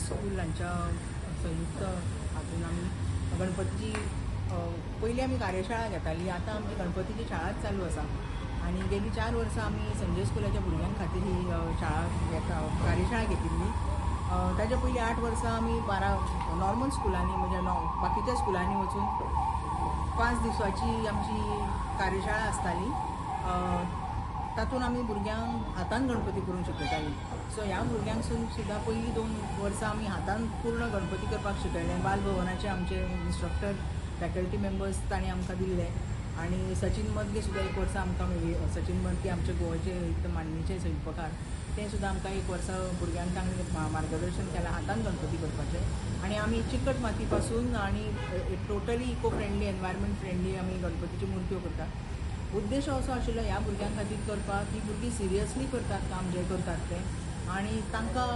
स्कूलांच्या संयुक्त हातून आमी गणपतीची पयलीं आमी कार्यशाळा घेतालीं. आतां आमची गणपतीची शाळाच चालू आसा आनी गेलीं 4 वर्सां आमी संजय स्कुलाच्या भुरग्यां खातीर ही शाळा कार्यशाळा घेतिल्ली. ताच्या पयलीं 8 वर्सां आमी 12 नॉर्मल स्कुलांनी म्हणजे बाकीच्या स्कुलांनी वचून 5 दिसाची आमची कार्यशाळा आसताली. तातूंत आमी भुरग्यांक हातान गणपती करूंक शिकयतालीं. सो ह्या भुरग्यांक सुद्दां पयलीं 2 वर्सां आमी हातान पूर्ण गणपती करपाक शिकयलें. बालभवनाचे आमचे इन्स्ट्रक्टर फॅकल्टी मेंबर्स तांणी आमकां दिल्ले आनी सचिन मदगे सुद्दां 1 वर्सा आमकां सचिन मदगे आमचे गोवाचे मांडणीचे शिल्पकार ते सुद्दां आमकां 1 वर्सा भुरग्यांक तांणी मार्गदर्शन केलां हातान गणपती करपाचें. आनी आमी चिकट माती पासून आनी totally eco friendly environment friendly आमी गणपतीच्यो मुर्त्यो करतात. उद्देश असो आशिल्लो ह्या भुरग्यां खातीर करपाक की भुरगीं सिरियसली करतात काम जें करतात तें आनी तांकां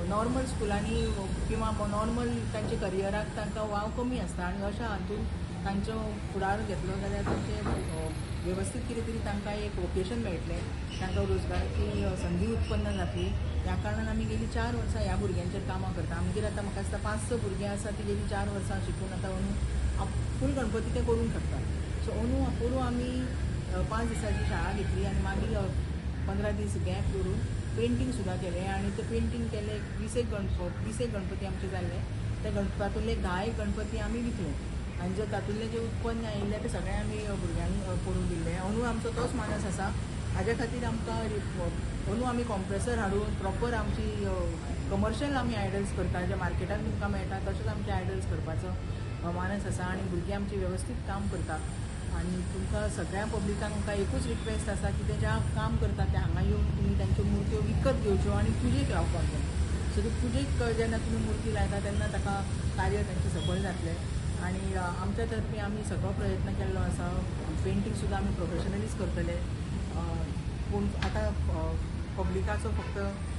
नॉर्मल स्कुलांनी किंवा नॉर्मल तांचे करियराक तांकां वाव कमी आसता आनी अशा हातून तांचो फुडार घेतलो जाल्यार तांचें वेवस्थीत कितें तरी तांकां एक वोकेशन मेळटलें, तांकां रोजगाराची संदी उत्पन्न जातली. ह्या कारणान आमी गेलीं 4 वर्सां ह्या भुरग्यांचेर कामां करता. आमगेर आतां म्हाका दिसता 5-6 भुरगीं आसा ती गेलीं 4 वर्सां शिकून आतां अंदू फूल गणपती ते करूंक शकता. सो अंदू आमी 5 दिसाची शाळा घेतली आनी मागीर 15 दीस गॅप दवरून पेंटींग सुद्दां केलें आनी तें पेंटींग केलें 20 गणपती आमचे जाल्ले. त्या तातूंतले 10 गणपती आमी विकले आनी जे तातूंतले जे उत्पन्न आयिल्लें तें सगळें आमी भुरग्यांक पडून दिल्लें. अंदू आमचो तोच मानस आसा. हाज्या खातीर आमकां अंदू आमी कॉम्प्रेसर हाडून प्रॉपर आमची कमर्शियल आमी आयडल्स करता जे मार्केटान तुमकां मेळटा तशेंच आमचे आयडल्स करपाचो मानस आसा आनी भुरगीं आमची वेवस्थीत काम करतात. आनी तुमकां सगळ्या पब्लिकांक आमकां एकूच रिक्वेस्ट आसा की ते ज्या काम करतात ते हांगा येवन तुमी तांच्यो मुर्त्यो विकत घेवच्यो आनी पुजेक लावपाक जाय. सो ती पुजेक जेन्ना तुमी मुर्ती लायता तेन्ना ताका कार्य तांचें सफल जातलें. आनी आमच्या तर्फे आमी सगळो प्रयत्न केल्लो आसा. पेंटींग सुद्दां आमी प्रोफेशनलीच करतले. पूण आतां पब्लिकाचो फक्त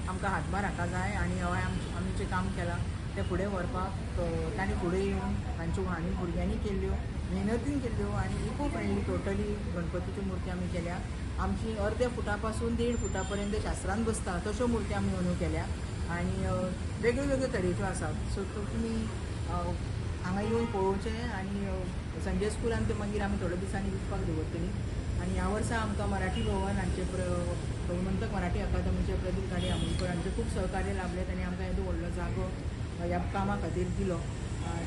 आमकां हातभार हाका जाय आनी हय आमी जें काम केलां तें फुडें व्हरपाक तांणी फुडें येवन तांच्यो हांणी भुरग्यांनी केल्ल्यो मेहनतीन केल्ल्यो आनी इको फ्रेंडली टोटली गणपतीच्यो मुर्ती आमी केल्या. आमची अर्द्या फुटा पासून 1.5 फुटा पर्यंत शास्त्रान बसता तश्यो मुर्ती आमी अंदू केल्या आनी वेगळ्यो वेगळ्यो तरेच्यो आसात. सो तुमी हांगा येवन पळोवचें आनी संजय स्कुलान ते मागीर आमी थोड्या दिसांनी विकपाक दवरतलीं. आनी ह्या वर्सा आमकां मराठी भवन हांचे गोमंतक मराठी अकादमीचे प्रदीप गाडे आमोणकर हांचे खूब सहकार्य लाभलें. तांणी आमकां येदो व्हडलो जागो ह्या कामा खातीर दिलो.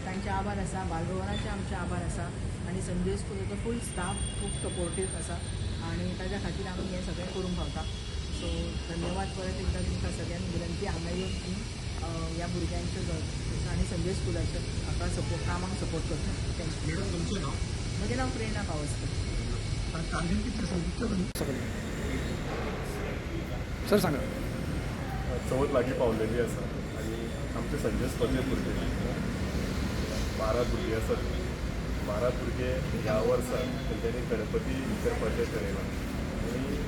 तांचे आभार आसा. बालभवनाचे आमचे आभार आसा आनी संजय स्कुलाचो फूल स्टाफ खूब सपोर्टीव आसा आनी ताच्या खातीर आमी हें सगळें करूंक पावता. सो धन्यवाद परत एकदा तुमकां सगळ्यांक विनंती हांगा येवन तुमी ह्या भुरग्यांचे आनी संजय स्कुलाचे हाका कामाक सपोर्ट करता. थँक्यू. मॅडम तुमचें नाव? म्हजें नांव प्रेरणा पावसकर. टार्गेट किती आसा सर सांगा. चवथ लागीं पावलेली आसा आनी आमचे संजय स्कुलाचे भुरगे 12 भुरगे आसात. 12 भुरगे ह्या वर्सा तेंच्यांनी गणपती करपाचें थारायलां आनी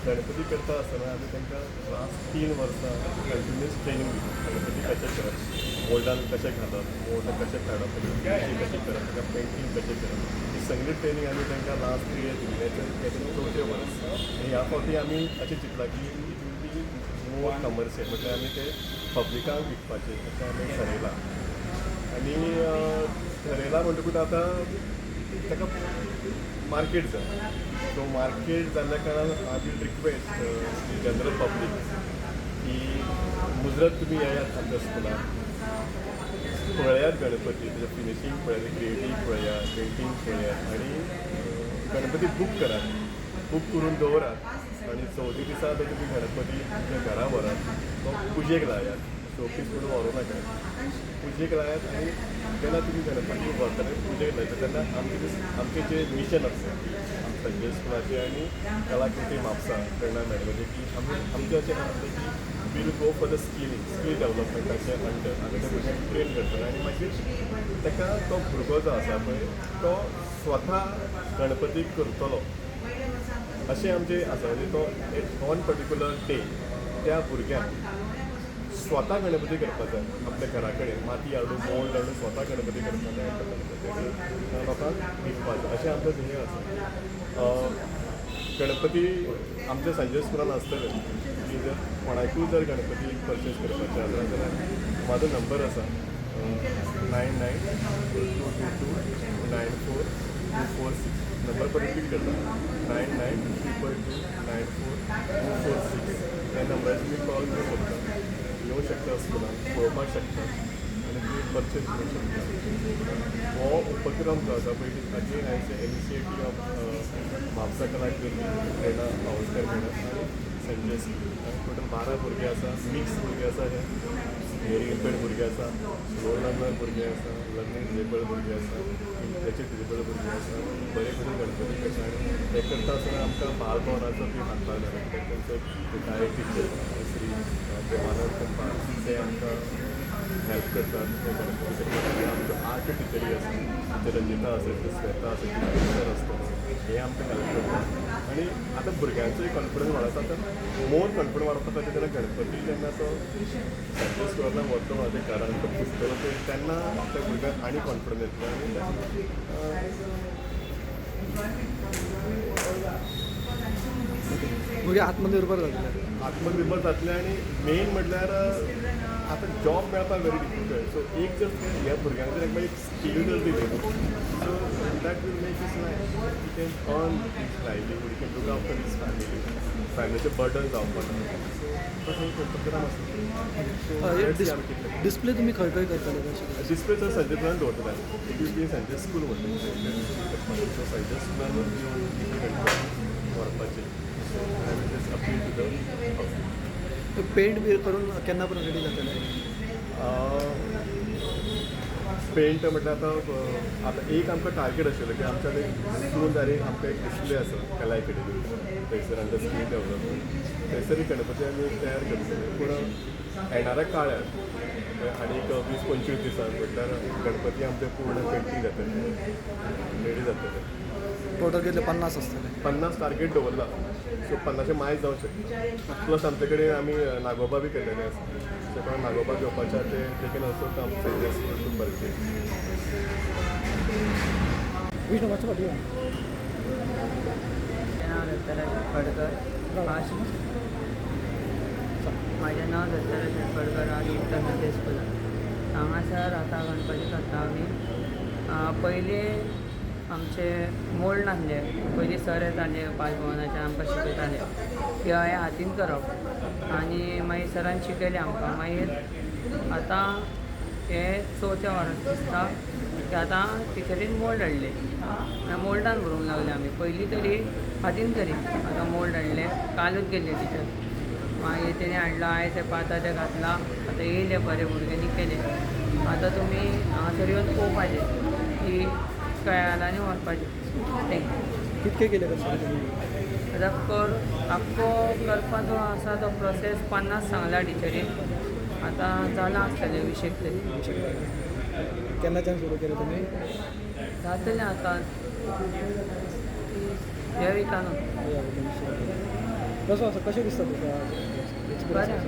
गणपती करता आसतना आमी तांकां लास्ट 3 वर्सां कंटिन्यूस ट्रेनींग दिता. गणपती कशें करप, मोल्डान कशें घालप, मोल्ड कशें काडप, कशें करप, ताका पेंटींग कशें करप, ही सगळी ट्रेनींग आमी तांकां लास्ट 3 इयर्स दिल्ली. 4थें वर्स आनी ह्या फावटी आमी अशें चिंतलां की it will be more commercial म्हटल्यार आमी ते पब्लिकांक विकपाचें अशें आमी थारयलां. आनी थारयलां म्हणटकूच आतां ताका मार्केट जाय. सो मार्केट जाल्ल्या कारणान I will request general public की मुजरत तुमी येयात आमच्या स्कुलान, पळयात गणपती, तेजें फिनिशींग पळयात, क्रिएटींग पळयात, पेंटींग पळयात आनी गणपती बूक करात. बूक करून दवरात आनी 4थ्या दिसा तो तुमी गणपती तुमच्या घरा व्हरात, तो पुजेक लायात. शोपीस म्हणून व्हरूं नाका, पुजेक लायात आनी जेन्ना तुमी गणपती व्हरतले पुजेक लायता तेन्ना आमचें जें मिशन आसा संजय स्कुलाचें आनी कलाकृती म्हापसा प्रेरणा मॅडमाचें की आमचें अशें आसलें की we'll go for the skill डेवलपमेंटाचे अंडर आमी त्या भुरग्यांक ट्रेन करतले आनी मागीर ताका तो भुरगो जो आसा पळय तो स्वता गणपती करतलो अशें आमचें आसा. म्हणजे तो ऑन पर्टिक्युलर डे त्या भुरग्याक स्वता गणपती करपाक जाय. आपल्या घरा कडेन माती हाडून मोल्ड हाडून स्वता गणपती करपाक जाय आनी लोकांक विकपाचो अशें आमचो ध्येय आसा. गणपती आमच्या संजय स्कुलान आसतले की जर कोणाकूय जर गणपती परचेस करपाचे आसा जाल्यार माझो नंबर आसा 9922294246 नंबर पर रिपीट करता 9922294246 ह्या नंबराचेर तुमी कॉल करूं शकता येवं शकता स्कुलान पळोवपाक शकता आनी तुमी परचेज करूं शकता हो उपक्रम जो आसा पळय अगेन आयचे इनिशिएटीव ऑफ म्हापसा कलाकृती प्रेरणा पावसकर मॅडम आनी संजय टोटल 12 भुरगे आसा मिक्स भुरगे आसा हे हेअरिंग इम्पेर्ड भुरगे आसा स्लो लर्नर भुरगे आसा लर्निंग डिसेबल्ड भुरगे आसा इंटलेक्चुअल डिसेबल्ड भुरगे आसा बरे करून गणपती करता आनी हे करता आसतना आमकां बालभवनाचो बी हातभार लागला तांचो रिटायर्ड टिचर श्री देवानंद कंपार ते आमकां हेल्प करतात हे गणपती करता आमच्यो आर्ट टिचरी आसा ते रंजिता आसत श्वेता आसत टिचर आसता हे आमकां हेल्प करतात आनी आतां भुरग्यांचोय कॉन्फिडन्स वाडता आतां मोर कॉन्फिडन्स वाडपाक खातीर तेन्ना गणपती जेन्ना तो सेंट्रल स्टोरान वचून म्हाज्या घरान तो पुजतलो पळय तेन्ना त्या भुरग्यांक आनी कॉन्फिडन्स येतलो आनी भुरगे आत्मनिर्भर जातले आत्मनिर्भर जातले आनी मेन म्हटल्यार आतां जॉब मेळपाक व्हेरी डिफिकल्ट सो एक जर ह्या भुरग्यांक जर एक स्कील जर दिली so that will make his life you can earn his livelihood you can look after his family फॅमिलीचें बर्डन जावपाक ना तसो एक उपक्रम आसा डिस्प्ले तुम्ही खंय खंय करतले डिस्प्ले तर संजय स्कुलान दवरतले it will be Sanjay school म्हणटा सो संजय स्कुलानूच येवन व्हरपाचें I will just appeal to the parent बी करून केन्ना पर्यंत रेडी जातले पेंट म्हटल्यार आतां एक आमकां टार्गेट आशिल्लो की आमच्या जून तारीख आमकां एक डिस्प्ले आसा कला अकेडमी थंयसर आमकां स्कील डेवलपमेंट थंयसर गणपती आमी तयार करतले पूण येणाऱ्या काळार आनी एक 20-25 दिसान म्हटल्यार गणपती आमचे पूर्ण पेंटींग जातले रेडी जातले टोटल कितले 50 आसतले 50 टार्गेट दवरला सो 50चे मायज जावंक शकता प्लस आमचे कडेन आमी नागोबा बी केल्लेले आसा सो कोण नागोबा घेवपाचे ते can also come to purchase Vishnu मातसो फाटी नाव दत्तराज फडकर माझे नाव दत्तराज फडकर आज उत्तर मध्य स्कुलान हांगासर आतां गणपती करता आमी पयलीं आमचे मोल्ड नासले पयलीं सर येताले बालभवनाचे आमकां शिकयताले की हे हातीन करप आनी मागीर सरान शिकयलें आमकां मागीर आतां हे 4थ्या वर्साक दिसता की आतां टिचरीन मोल्ड हाडले मोल्डान बरोवंक लागले आमी पयलीं तरी हातीन तरी आतां मोल्ड हाडले कालूच गेल्ले टिचर मागीर तेणी हाडलो आयज ते पाता ते घातला आतां येयले बरे भुरग्यांनी केले आतां तुमी हांगासर येवन पळोवपाचें की कळालांनी व्हरपाचें थँक्यू कितके केले तुम्ही आतां आख्खो करपाचो आसा तो प्रोसेस 50 सांगला टिचरीन आतां जाला आसतले 20 तरी केन्नाच्यान सुरू केले तुम्ही जातलें आतां ह्या विकानूच कसो आसा कशें दिसता तुका बरें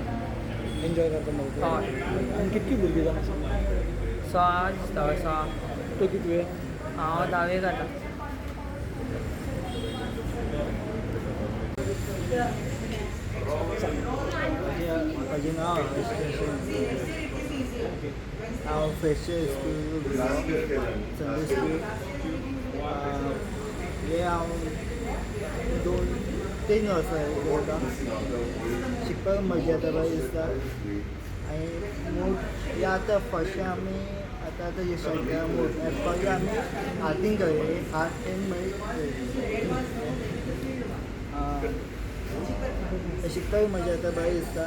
एन्जॉय करता मग हय आनी कितकी भुरगीं जावन आसा 6 दिसता 6 तो कितवे हांव 10वे घाता म्हजें नांव हांव फेस्टर स्कूल संडे स्कूल हे हांव 2-3 वर्सां करता शिकपाक मजा येता बरें दिसता आनी मूड हे आतां फर्स्ट आमी आतां स्टार्ट केला मूड पयलीं आमी हातीन करले हातीन मागीर शिकपाक मजा येता बरें दिसता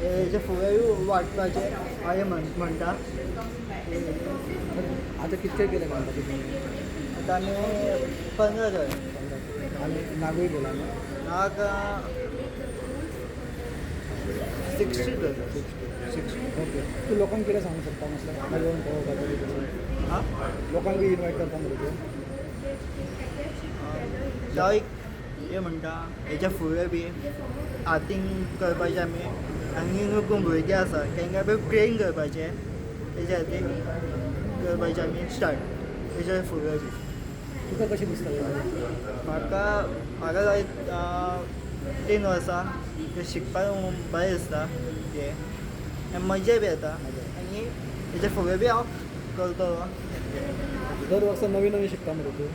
हेजे फुडेंय वाडपाचें हांवें म्हणटा आतां कितके केले गणपती तुमी आतां आमी 15 जाले आनी नागूय गेला न्हू नाग 60 जाले 60 ओके तूं लोकांक कितें सांगूंक शकता मातशें हांगा येवन पळोवपाक हां लोकांक बी इनवायट करता मरे तूं हांव एक हे म्हणटा हेच्या फुडें बी हातीन करपाचें आमी आनी कोण भुरगे आसा तांकां बी ट्रेन करपाचें तेच्या खातीर करपाचें आमी स्टार्ट तेच्या फुडें बी तुका कशें दिसता म्हाका जाय 3 वर्सां शिकपाक बरें दिसता हें मजा बी येता हेजे फुडें बी हांव करतलो. दर वर्सा नवीन नवीन शिकता मरे तूं.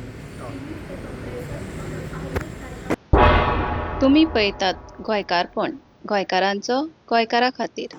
तुमी पळयतात गोंयकारपण, गोंयकारांचो गोंयकारा खातीर.